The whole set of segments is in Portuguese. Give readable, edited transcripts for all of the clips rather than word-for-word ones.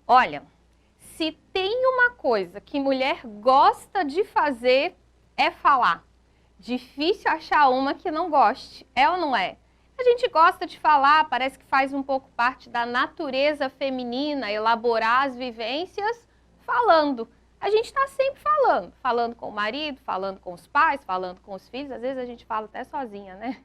Olha, se tem uma coisa que mulher gosta de fazer, é falar. Difícil achar uma que não goste, é ou não é? A gente gosta de falar, parece que faz um pouco parte da natureza feminina, elaborar as vivências falando. A gente está sempre falando, falando com o marido, falando com os pais, falando com os filhos, às vezes a gente fala até sozinha, né?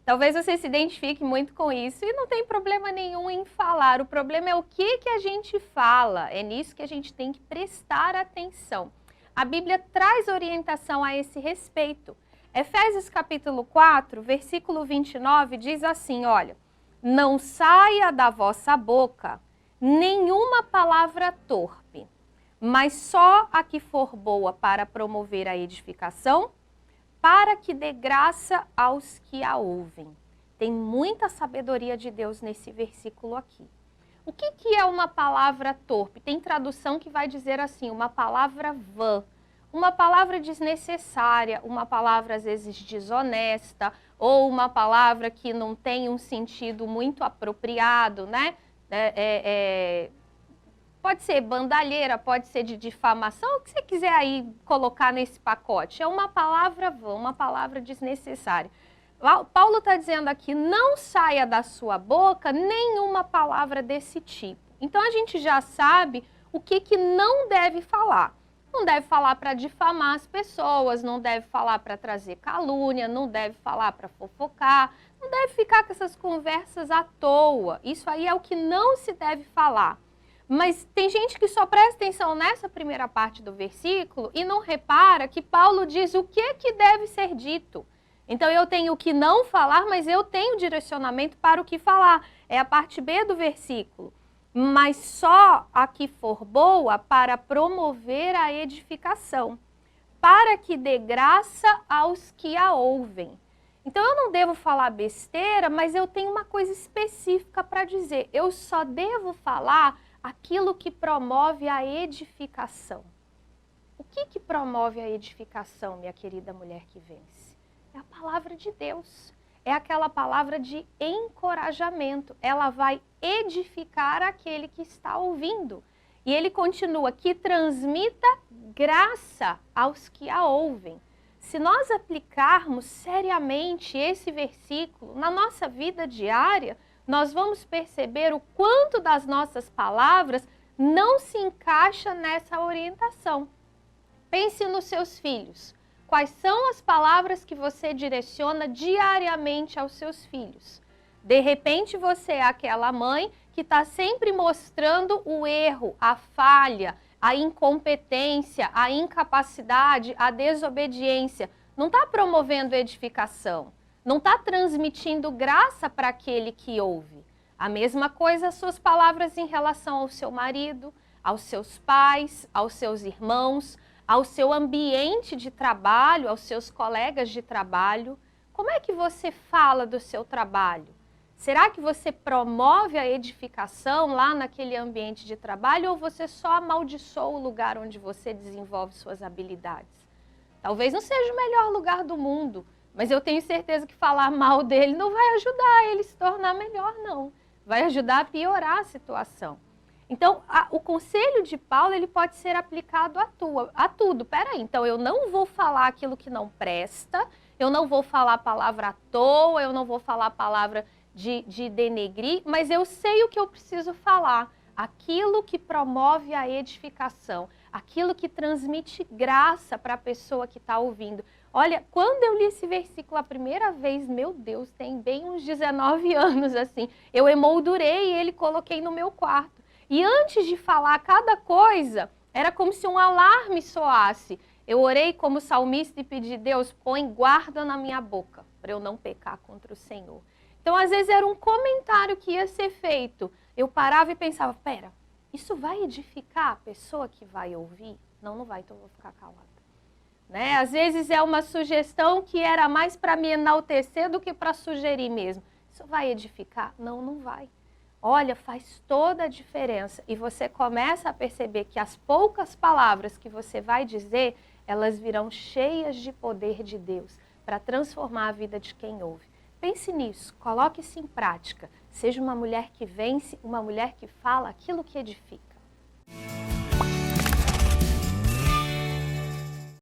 Talvez você se identifique muito com isso e não tem problema nenhum em falar. O problema é o que a gente fala, é nisso que a gente tem que prestar atenção. A Bíblia traz orientação a esse respeito. Efésios capítulo 4, versículo 29 diz assim, olha, não saia da vossa boca nenhuma palavra torpe, mas só a que for boa para promover a edificação, para que dê graça aos que a ouvem. Tem muita sabedoria de Deus nesse versículo aqui. O que é uma palavra torpe? Tem tradução que vai dizer assim, uma palavra vã, uma palavra desnecessária, uma palavra às vezes desonesta, ou uma palavra que não tem um sentido muito apropriado, né? Pode ser bandalheira, pode ser de difamação, o que você quiser aí colocar nesse pacote. É uma palavra vã, uma palavra desnecessária. Paulo está dizendo aqui, não saia da sua boca nenhuma palavra desse tipo. Então a gente já sabe o que não deve falar. Não deve falar para difamar as pessoas, não deve falar para trazer calúnia, não deve falar para fofocar, não deve ficar com essas conversas à toa. Isso aí é o que não se deve falar. Mas tem gente que só presta atenção nessa primeira parte do versículo e não repara que Paulo diz o que deve ser dito. Então eu tenho o que não falar, mas eu tenho direcionamento para o que falar. É a parte B do versículo. Mas só a que for boa para promover a edificação, para que dê graça aos que a ouvem. Então eu não devo falar besteira, mas eu tenho uma coisa específica para dizer. Eu só devo falar aquilo que promove a edificação. O que promove a edificação, minha querida mulher que vence? É a palavra de Deus. É aquela palavra de encorajamento. Ela vai edificar aquele que está ouvindo. E ele continua, que transmita graça aos que a ouvem. Se nós aplicarmos seriamente esse versículo na nossa vida diária, nós vamos perceber o quanto das nossas palavras não se encaixa nessa orientação. Pense nos seus filhos. Quais são as palavras que você direciona diariamente aos seus filhos? De repente você é aquela mãe que está sempre mostrando o erro, a falha, a incompetência, a incapacidade, a desobediência. Não está promovendo edificação. Não está transmitindo graça para aquele que ouve. A mesma coisa as suas palavras em relação ao seu marido, aos seus pais, aos seus irmãos, ao seu ambiente de trabalho, aos seus colegas de trabalho. Como é que você fala do seu trabalho? Será que você promove a edificação lá naquele ambiente de trabalho ou você só amaldiçoa o lugar onde você desenvolve suas habilidades? Talvez não seja o melhor lugar do mundo, mas eu tenho certeza que falar mal dele não vai ajudar ele a se tornar melhor, não. Vai ajudar a piorar a situação. Então, o conselho de Paulo ele pode ser aplicado a tudo. Peraí, então eu não vou falar aquilo que não presta, eu não vou falar palavra à toa, eu não vou falar palavra de denegrir, mas eu sei o que eu preciso falar. Aquilo que promove a edificação, aquilo que transmite graça para a pessoa que está ouvindo. Olha, quando eu li esse versículo a primeira vez, meu Deus, tem bem uns 19 anos assim, eu emoldurei ele e coloquei no meu quarto. E antes de falar cada coisa, era como se um alarme soasse. Eu orei como salmista e pedi, Deus, põe guarda na minha boca, para eu não pecar contra o Senhor. Então, às vezes, era um comentário que ia ser feito. Eu parava e pensava, pera, isso vai edificar a pessoa que vai ouvir? Não, não vai, então eu vou ficar calada. Né? Às vezes é uma sugestão que era mais para me enaltecer do que para sugerir mesmo. Isso vai edificar? Não, não vai. Olha, faz toda a diferença. E você começa a perceber que as poucas palavras que você vai dizer, elas virão cheias de poder de Deus para transformar a vida de quem ouve. Pense nisso, coloque isso em prática. Seja uma mulher que vence, uma mulher que fala aquilo que edifica.